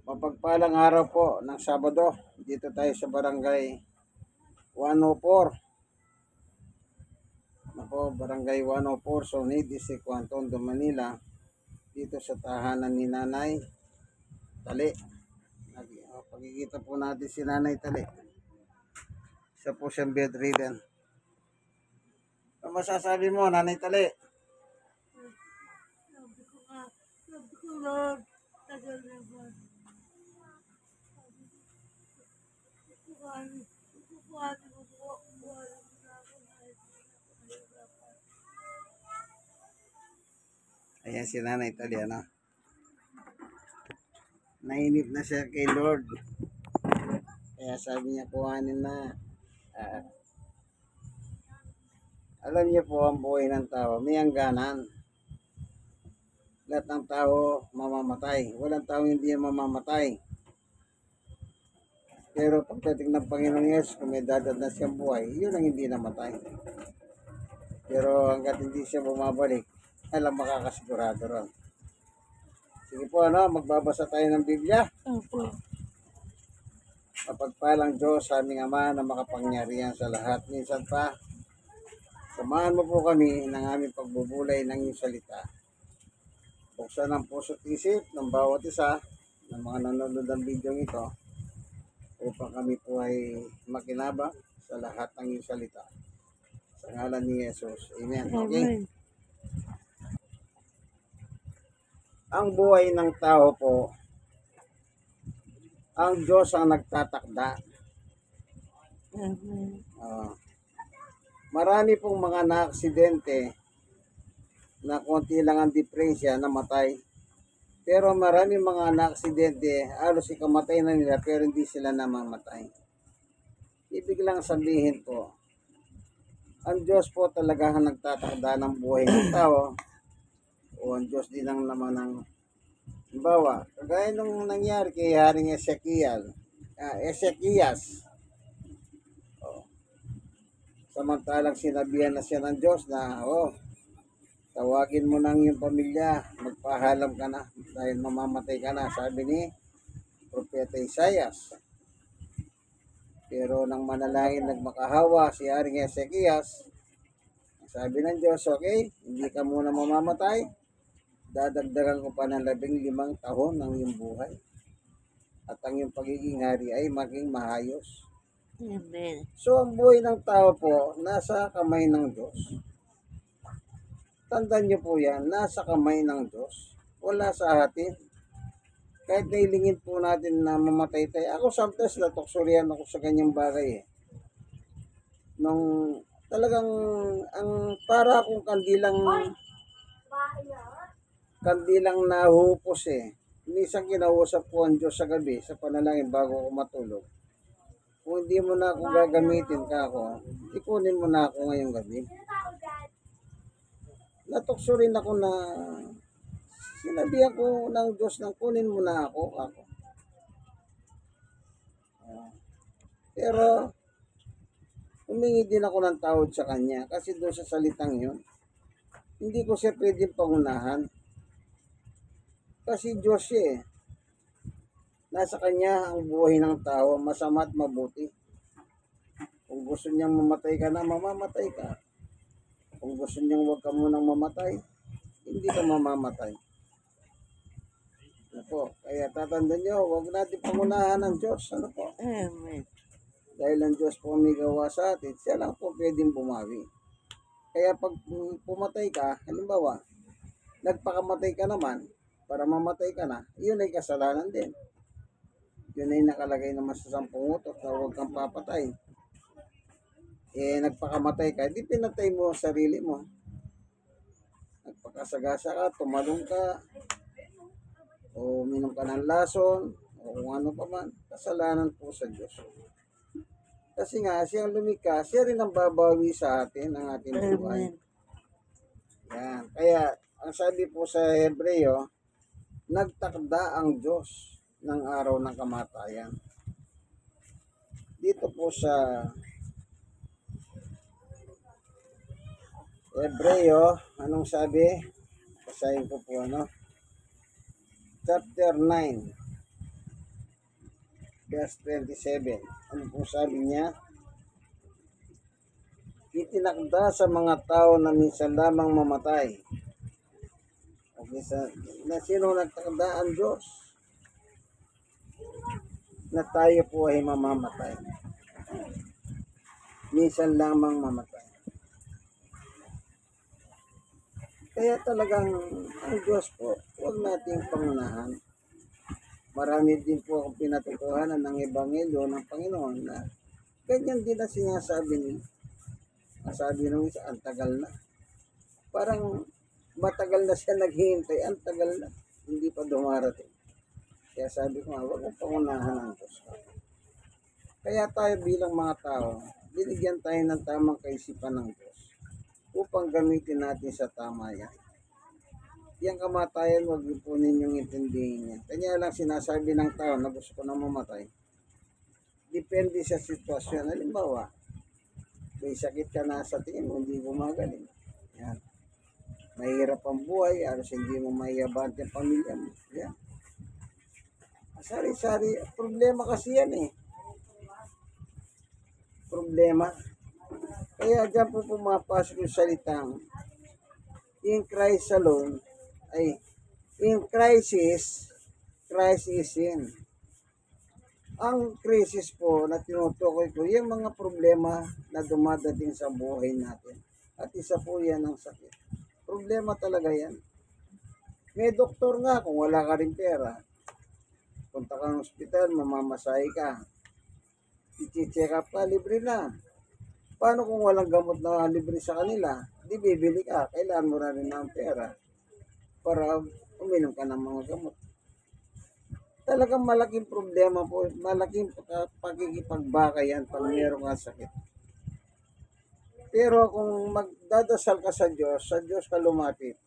Mapagpalang araw po ng Sabado. Dito tayo sa Barangay 104. Ako, Barangay 104, Sonid, District 1, Tondo, Manila. Dito sa tahanan ni Nanay Tali. Pagkikita po natin si Nanay Tali. Isa po siyang bedridden. Ano masasabi mo, Nanay Tali? Sabi ko na, tagal na ba? Kukuhanin mo po na ako kahit nahihirapan. Ayan si Nanay Tali, ano? Nainip na siya kay Lord. Kaya sabi niya, kuhanin na. Alam niyo po, ang buhay ng tao, may hangganan. Lahat ng tao mamamatay. Walang tao hindi mamamatay. Pero pagdating ng Panginoong Yesus, kung may dadad na siyang buhay, yun ang hindi namatay. Pero hanggat hindi siya bumabalik, alam makakasigurado ron. Sige po, magbabasa tayo ng Biblia. Opo. Mapagpalang Diyos sa aming Ama na makapangyarihan sa lahat. Minsan pa, samahan mo po kami ng aming pagbubulay ng iyong salita. Buksan ang puso't isip ng bawat isa ng mga nanonood ng video ito upang kami po ay makinabang sa lahat ng iyong salita. Sa ngalan ni Jesus. Amen. Okay? Amen. Ang buhay ng tao po, ang Diyos ang nagtatakda. Amen. Marami pong mga na-aksidente na konti lang ang diferensya namatay. Pero marami mga na-aksidente, halos ikamatay na nila pero hindi sila namamatay. Ibig lang sabihin po, ang Diyos po talaga ang nagtatakda ng buhay ng tao o ang Diyos din ang naman ng bawa. Kagaya nung nangyari kay Haring Ezekias. Samantalang sinabihan na siya ng Diyos na, tawagin mo ng iyong pamilya, magpahalam ka na dahil mamamatay ka na, sabi ni Propeta Isaias. Pero nang manalangin nagmakahawa si Haring Ezekias, sabi ng Diyos, okay, hindi ka muna mamamatay, dadagdagan ko pa ng 15 taon ng iyong buhay. At ang iyong pagiging hari ay maging mahayos. Amen. So ang buhay ng tao po, nasa kamay ng Diyos. Tandaan niyo po yan, nasa kamay ng Diyos. Wala sa atin. Kahit nailingin po natin na mamatay tayo. Ako sometimes natuksurian ako sa ganyang bagay eh. Nung talagang ang para akong kandilang nahupos eh. Minsan kinausap ko ang Diyos sa gabi sa panalangin bago ako matulog. Kung hindi mo na ako gagamitin ka ako, ikunin mo na ako ngayong gabi. Natukso rin ako na sinabihan ko ng Diyos na kunin mo na ako. Pero humingi din ako ng tawad sa kanya kasi doon sa salitang yun, hindi ko siya pwedeng pangunahan. Kasi Diyos siya eh. Nasa kanya ang buhay ng tao, masama at mabuti. Kung gusto niyang mamatay ka na, mamamatay ka. Kung gusto niyang huwag ka munang mamatay, hindi ka mamamatay. Ano po? Kaya tatandaan niyo, huwag natin pangunahan ng Diyos. Ano po? Amen. Dahil ang Diyos po may gawa sa atin, siya lang po pwedeng bumawi. Kaya pag pumatay ka, halimbawa, nagpakamatay ka naman, para mamatay ka na, yun ay kasalanan din. Yun ay nakalagay naman sa 10 utos na huwag kang papatay. Nagpakamatay ka, di pinatay mo ang sarili mo. Nagpakasagasa ka, tumalong ka, o uminom ka ng lason, o kung ano pa man, kasalanan po sa Diyos. Kasi nga, siyang lumikha, siya rin ang babawi sa atin, ang ating buhay. Amen. Yan. Kaya, ang sabi po sa Hebreo, nagtakda ang Diyos ng araw ng kamatayan. Dito po sa Hebreo, anong sabi? Basahin ko po, Chapter 9. verse 27. Ano po sabi niya? Itinakda sa mga tao na minsan lamang mamatay. Okay, na sino nagtakda? Ang Diyos. Na tayo po ay mamamatay. Minsan lamang mamatay. Kaya talagang ang Diyos po, huwag nating pangunahan. Marami din po akong pinatutuhanan ng Ebanghelyo ng Panginoon na ganyan din na sinasabi nila. Sabi nung isa, ang tagal na. Parang matagal na siya naghihintay, ang tagal na. Hindi pa dumarating. Kaya sabi ko nga, huwag mong pangunahan ang Diyos. Kaya tayo bilang mga tao, binigyan tayo ng tamang kaisipan ng Diyos upang gamitin natin sa tama yan. Yang kamatayan, huwag niyo po ninyong intindihin yan. Kanya lang sinasabi ng tao na gusto ko na mamatay. Depende sa sitwasyon. Halimbawa, may sakit ka na sa tingin mo, hindi gumagaling. Yan. Mahirap ang buhay, alos hindi mo maiyabante ang pamilya mo. Yan. Sari-sari, problema kasi yan eh. Problema. Kaya dyan po pumapasok yung salitang in Christ alone, ay in crisis, Christ is in. Ang crisis po na tinutukoy ko, yung mga problema na dumadating sa buhay natin. At isa po yan ang sakit. Problema talaga yan. May doktor nga kung wala ka rin pera. Punta ka ng ospital, mamamasahe ka. I-check up ka, libre na. Paano kung walang gamot na libre sa kanila? Di bibili ka. Kailangan mo na rin ng pera para uminom ka ng mga gamot. Talagang malaking problema po, malaking pakikipagbaka yan pag meron ka sakit. Pero kung magdadasal ka sa Diyos ka lumapit,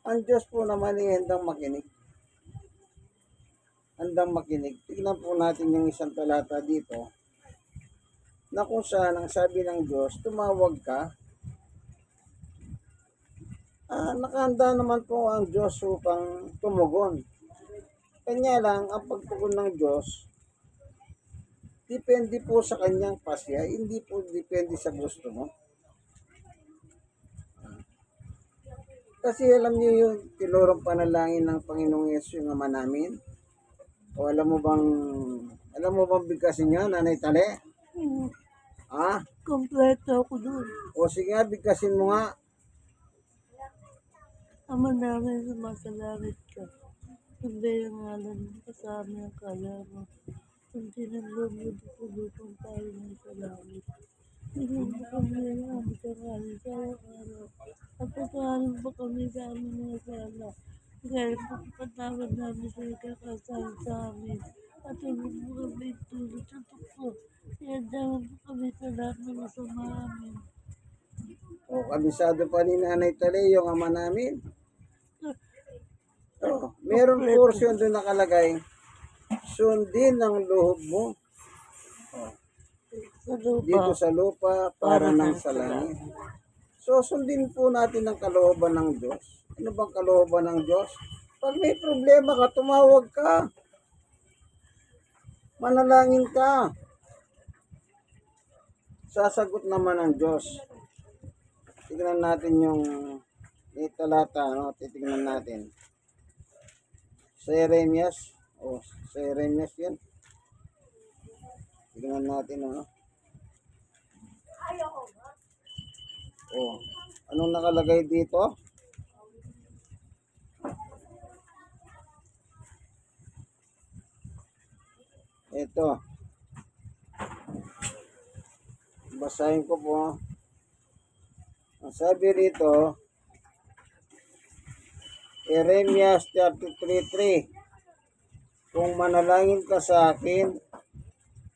ang Diyos po naman ay handang makinig. Handang makinig. Tignan po natin yung isang talata dito, na kung saan ang sabi ng Diyos, tumawag ka. Nakahanda naman po ang Diyos upang tumugon. Kanya lang, ang pagtugon ng Diyos, depende po sa kanyang pasya, hindi po depende sa gusto mo. Kasi alam niyo yung tinurong panalangin ng Panginoong Yesus yung Ama namin? O alam mo bang bigkasin niya, Nanay Tale? Kompleto ako doon. O sige nga, bigkasin mo nga. Ama namin, sumasalangit ka. Kundi ang ngalan mo, kasama ang kala mo. Kung tinanggap mo, dupang tayo ng sa langit. Tingnan mo kami ang aming tanghali sa araw-araw. At patawarin mo kami sa aming mga sala. Kaya patawad namin sa ikakasal sa amin. At tulog mo kami tulad sa tukso. Iandaman mo kami sa lahat ng masama amin. O kabisado pa ni Nanay Tale yung Ama namin. Meron portion doon nakalagay, sundin ang loob mo Sa lupa. dito sa lupa para nang sa langit. So sundin po natin ang kalooban ng Diyos. Ano bang kalooban ng Diyos? Pag may problema ka, tumawag ka. Manalangin ka. Sasagot naman ng Diyos. Tignan natin yung talata, no? Titignan natin. Sa Jeremias, sa Jeremias yan. Tignan natin, ano? Anong nakalagay dito? Ito. Basahin ko po. Ang sabi rito, Jeremias 33:3, kung manalangin ka sa akin,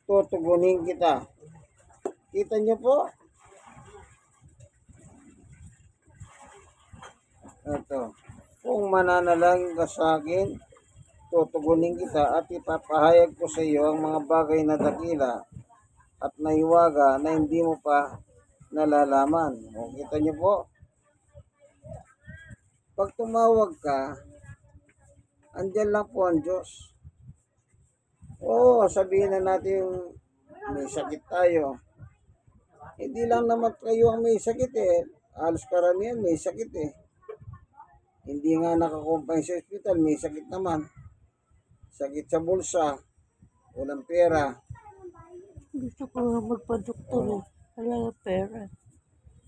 tutugunin kita. Kita niyo po? Ito. Kung mananalangin ka sa akin, tutugunin kita at ipapahayag ko sa iyo ang mga bagay na dakila at naiwaga na hindi mo pa nalalaman. O, kita niyo po? Pag tumawag ka, andyan lang po ang Diyos. Oo, sabihin na natin may sakit tayo. Hindi lang naman kayo ang may sakit eh. Halos karamihan may sakit eh. Hindi nga nakakumpay sa ospital, may sakit naman. Sakit sa bulsa, walang pera. Gusto ko nga magpa-doktor eh. Wala nga pera.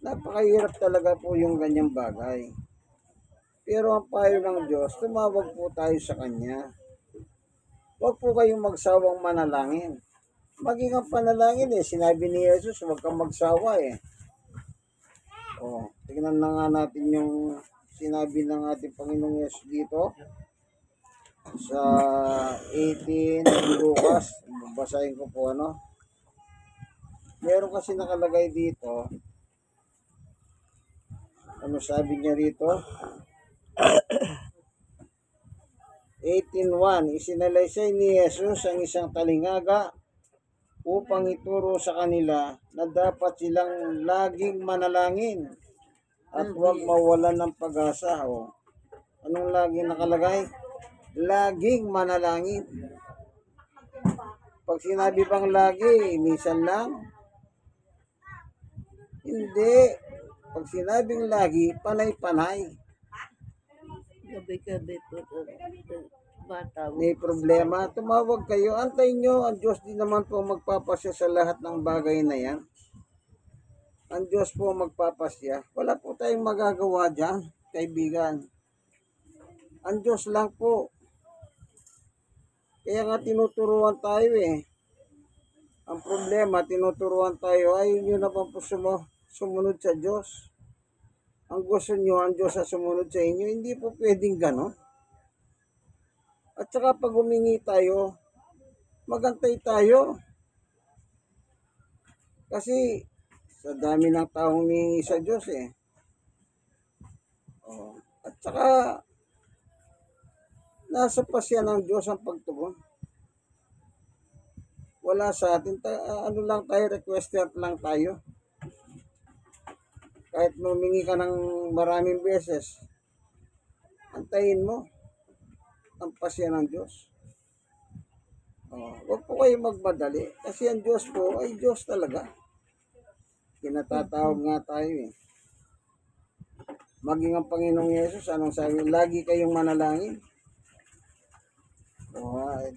Napakahirap talaga po yung ganyang bagay. Pero ang payo ng Diyos, tumawag po tayo sa Kanya. Huwag po kayong magsawang manalangin. Maging ang panalangin eh, sinabi ni Jesus, huwag kang magsawa eh. O, tingnan na nga natin yung sinabi ng ating Panginoong Yesus dito sa 18 ng Lucas. Babasahin ko po ano. Meron kasi nakalagay dito. Ano sabi niya rito? 18:1, isinalaysay ni Jesus ang isang talingaga upang ituro sa kanila na dapat silang laging manalangin at huwag mawalan ng pag-asa. O, anong laging nakalagay? Laging manalangin. Pag sinabi bang lagi, minsan lang? Hindi. Pag sinabing lagi, panay-panay. Gabi-gabi po. Bata mo. May problema, tumawag kayo. Antayin nyo, ang Diyos din naman po magpapasya sa lahat ng bagay na yan. Ang Diyos po magpapasya. Wala po tayong magagawa dyan, kaibigan. Ang Diyos lang po. Kaya nga tinuturuan tayo eh. Ang problema, tinuturuan tayo, ayaw nyo naman po sumunod sa Diyos. Ang gusto nyo, ang Diyos sa sumunod sa inyo, hindi po pwedeng gano'n. At saka pag humingi tayo, magantay tayo. Kasi sa dami ng taong humingi sa Diyos eh. Oh. At saka nasa pasya ng Diyos ang pagtugon. Wala sa atin, ano lang tayo, requester lang tayo. Kahit humingi ka ng maraming beses, antayin mo ang pasya ng Diyos. Huwag po kayo magmadali kasi ang Diyos po ay Diyos talaga. Kinatatawag nga tayo eh. Maging ang Panginoong Yesus, anong sabi? Lagi kayong manalangin.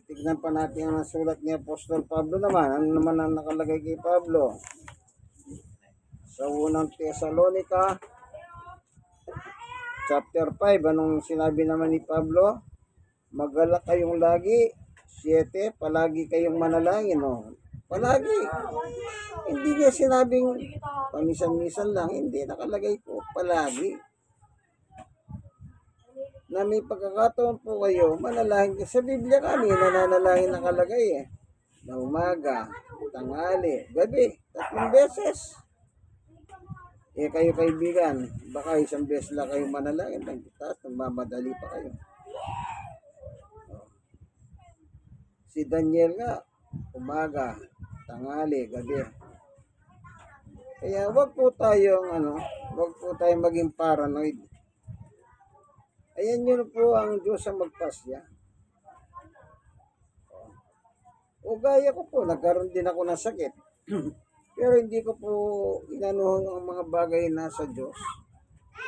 Tignan pa natin ang sulat ni Apostol Pablo naman. Ano naman ang nakalagay kay Pablo? Sa unang Thessalonica, chapter 5, anong sinabi naman ni Pablo? Magalak kayong lagi. 7, palagi kayong manalangin. Palagi. Hindi niya sinabing pamisan-misan lang. Hindi, nakalagay po palagi. Na may pagkakataon po kayo, manalangin. Sa Biblia kami, nananalangin nakalagay eh. Na umaga, tanghali, gabi, 3 beses. Kayo kaibigan, baka isang beses lang kayo manalangin. Tapos nagmamadali pa kayo. Si Daniel nga, umaga, tanghali, gabi. Kaya wag po tayong maging paranoid. Ayan yun po ang Diyos ang magpasya. O gaya ko po, nagkaroon din ako ng sakit. Pero hindi ko po inanuhan ang mga bagay na sa Diyos.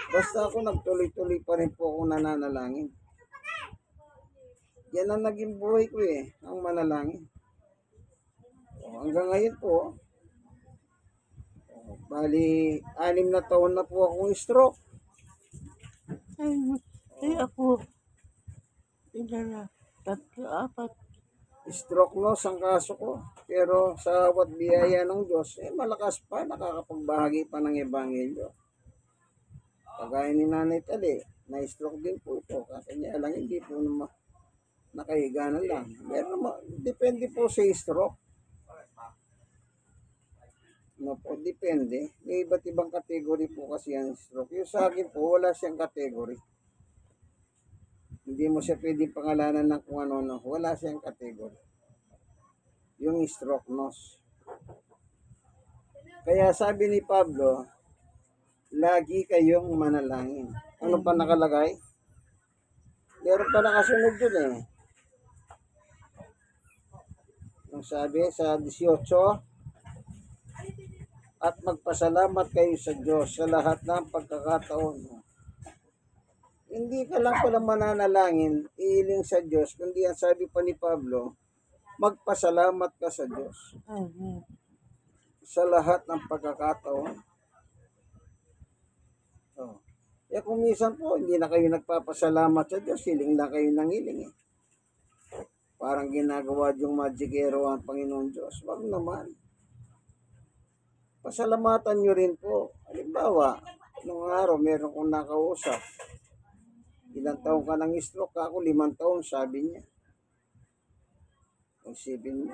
Basta ako nagtuloy-tuloy pa rin po ako nananalangin. Yan ang naging buhay ko eh, ang manalangin. Hanggang ngayon po, bali, 6 na taon na po akong stroke. Ay ako, na, 3, 4. Stroke loss ang kaso ko. Pero sa awat biyaya ng Diyos, malakas pa, nakakapagbahagi pa ng ebanghelyo. Kagaya ni Nanay Tali, na-stroke din po ito. Kanya lang, hindi po nakahiga na lang. Depende po sa stroke. Depende. May iba't ibang category po kasi ang stroke. Yung sa akin po, wala siyang category. Hindi mo siya pwedeng pangalanan ng kung ano. Wala siyang category. Yung stroke loss. Kaya sabi ni Pablo, lagi kayong manalangin. Ano pa nakalagay? Meron pa nakasunod dun eh. Ang sabi sa 18, at magpasalamat kayo sa Diyos sa lahat ng pagkakataon. Hindi ka lang pala mananalangin, iiling sa Diyos, kundi ang sabi pa ni Pablo, magpasalamat ka sa Diyos sa lahat ng pagkakataon. Oh. Kung minsan po, hindi na kayo nagpapasalamat sa Diyos, hiling lang kayo ng hiling eh. Parang ginagawa yung magikero ang Panginoon Diyos. Wag naman. Pasalamatan nyo rin po. Halimbawa, nung araw, meron kong nakausap. Ilang taon ka ng stroke? Ako 5 taon, sabi niya. Isipin mo.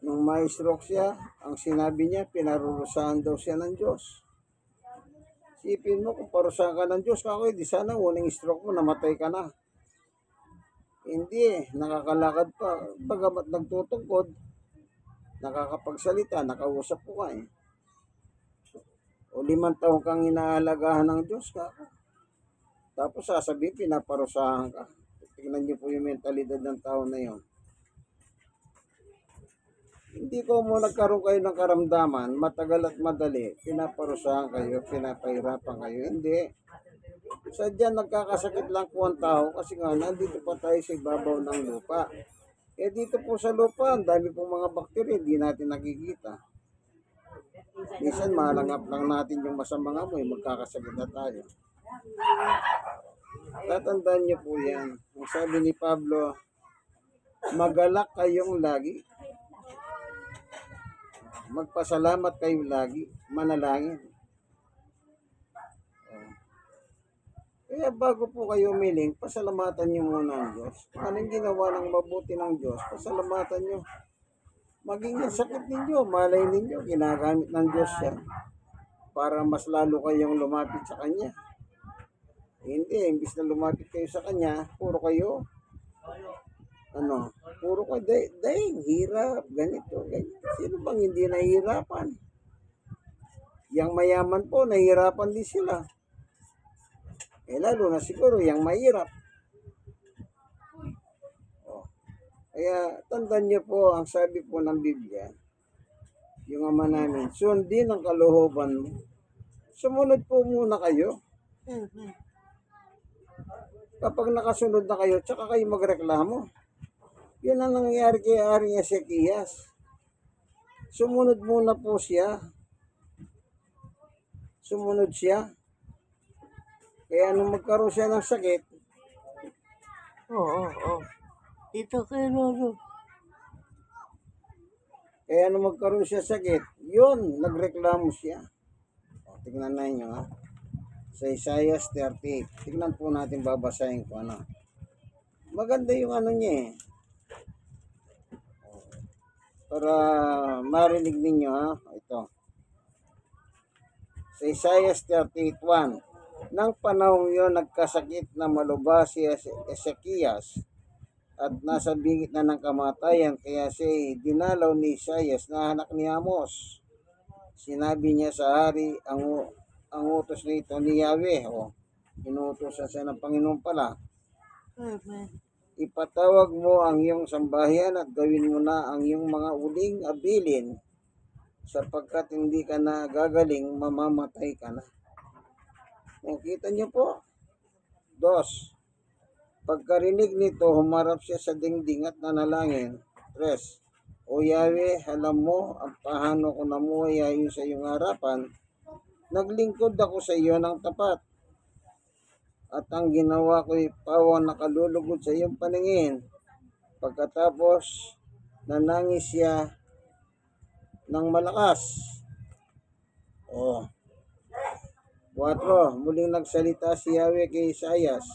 Nung may stroke siya, ang sinabi niya, pinarurusahan daw siya ng Diyos. Isipin mo, kung parusahan ka ng Diyos, kako, di sana unang stroke mo, namatay ka na. Hindi, nakakalakad pa. Bagamat nagtutungkod, nakakapagsalita, nakausap ko ka eh. O 5 taon kang inahalagahan ng Diyos ka. Tapos sasabihin, pinaparusahan ka. Tingnan niyo po yung mentalidad ng tao na yon. Hindi ko mo nagkaroon kayo ng karamdaman, matagal at madali, pinaparusahan kayo, pinapahirapan kayo. Hindi. Sadya nagkakasakit lang po ang tao kasi nga nandito pa tayo sa ibabaw ng lupa. Dito po sa lupa, ang dami pong mga bakterya, hindi natin nakikita. Minsan malangap lang natin yung masamang amoy, magkakasakit na tayo. Tatandaan niyo po yan. Ang sabi ni Pablo, magalak kayong lagi. Magpasalamat kayo lagi, manalangin. Kaya bago po kayo umiling, pasalamatan niyo muna ang Diyos. Anong ginawa ng mabuti ng Diyos, pasalamatan niyo. Maging yung sakit ninyo, malay ninyo, ginagamit ng Diyos yan para mas lalo kayong lumapit sa Kanya. Hindi, imbis na lumapit kayo sa Kanya, puro kayo daing, hirap, ganito, ganito. Sino bang hindi nahihirapan? Yang mayaman po, nahihirapan din sila. Lalo na siguro yung mahirap. Kaya tandaan niyo po, ang sabi po ng Biblia, yung Ama namin, sundin ang kalooban mo. Sumunod po muna kayo. Kapag nakasunod na kayo, tsaka kayo magreklamo. Yun ang nangyayari kay Aring Ezekias. Sumunod muna po siya. Sumunod siya. Kaya nung magkaroon siya ng sakit, Dito kay Lolo. kaya nung magkaroon siya sakit, yun, nagreklamo siya. Tignan na niyo ha. Sa Isaiah 38. Tignan po natin, babasahin ko ano. Maganda yung ano niya eh. Para marinig ninyo ha. Ito. Sa Isaiah 38:1. Nang panahon yon, nagkasakit na malubha si Ezekias at nasa bingit na ng kamatayan, kaya siya dinalaw ni Isaias na anak ni Amos. Sinabi niya sa hari, ang utos nito ni Yahweh, inuutosan siya ng Panginoon pala. Ipatawag mo ang iyong sambahayan at gawin mo na ang iyong mga uling abilin, sapagkat hindi ka na gagaling, mamamatay ka na. Kita niyo po. 2. Pagkarinig nito, humarap siya sa dingding at nanalangin. 3. O Yahweh, alam mo ang paano ko namuhay ayon sa iyong harapan. Naglingkod ako sa iyo ng tapat. At ang ginawa ko'y pawang nakalulugod sa iyong paningin. Pagkatapos, nanangis siya ng malakas. 4. Muling nagsalita si Yahweh kay Isaias.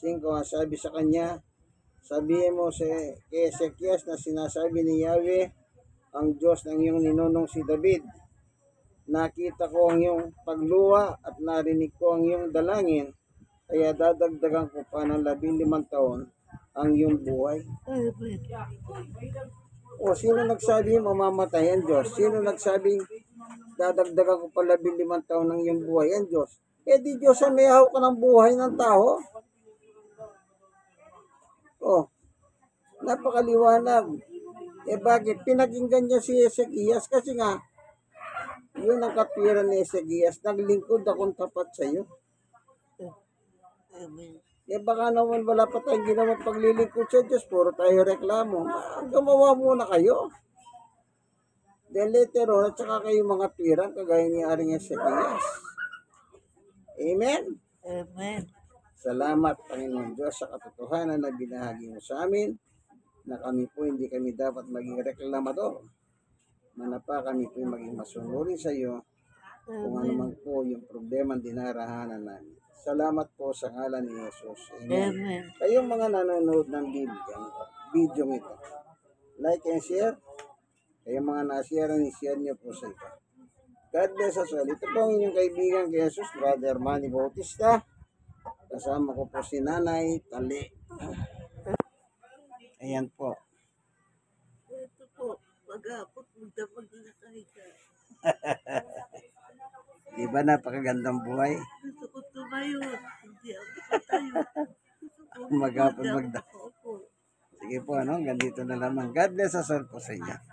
5. Sabi sa kanya, sabihin mo kay Ezekias na sinasabi ni Yahweh, ang Diyos ng iyong ninunong si David. Nakita ko ang iyong pagluha at narinig ko ang iyong dalangin, kaya dadagdagan ko pa ng 15 taon ang iyong buhay. Sino nagsabi mamamatay ang Diyos? Sino nagsabing dadagdagan ko pa 15 taon ng iyong buhay ang Diyos? Di Diyos ang may hawak ka ng buhay ng tao. Napakaliwanag. Eh bakit? Pinakinggan niya si Ezekias kasi nga, yun ang katwiran ni Ezekias. Naglingkod akong tapat sa iyo. Amen. Eh baka naman wala pa tayong ginawang paglilingkod sa Diyos. Puro tayo reklamo. Gumawa muna kayo. Then later on, at saka kayo mga twiran, kagaya ni Aring Ezekias. Amen? Amen. Salamat, Panginoon Diyos, sa katotohanan na binahagi mo sa amin na kami po hindi kami dapat maging reklamador. Manapa kami po maging masunuri sa iyo kung ano man po yung problema ang dinarahanan namin. Salamat po sa ngalan ni Jesus. Amen. Amen. Kayong mga nanonood ng video ito, like and share. Kayong mga na-share, i-share niyo po sa iba. God bless us all. Ito po ang inyong kaibigan kay Jesus, Brother Manny Bautista. Kasama ko po si Nanay Tali. Ayan po. Ito po, pag-apot, magdamag na nakahiga. Di ba napakagandang buhay? Gusto ko tumayo. Hindi ako matayo. Gusto ko Magapon magdamag. Sige po, ano? Hanggang dito na lamang. God bless us all po sa inyo.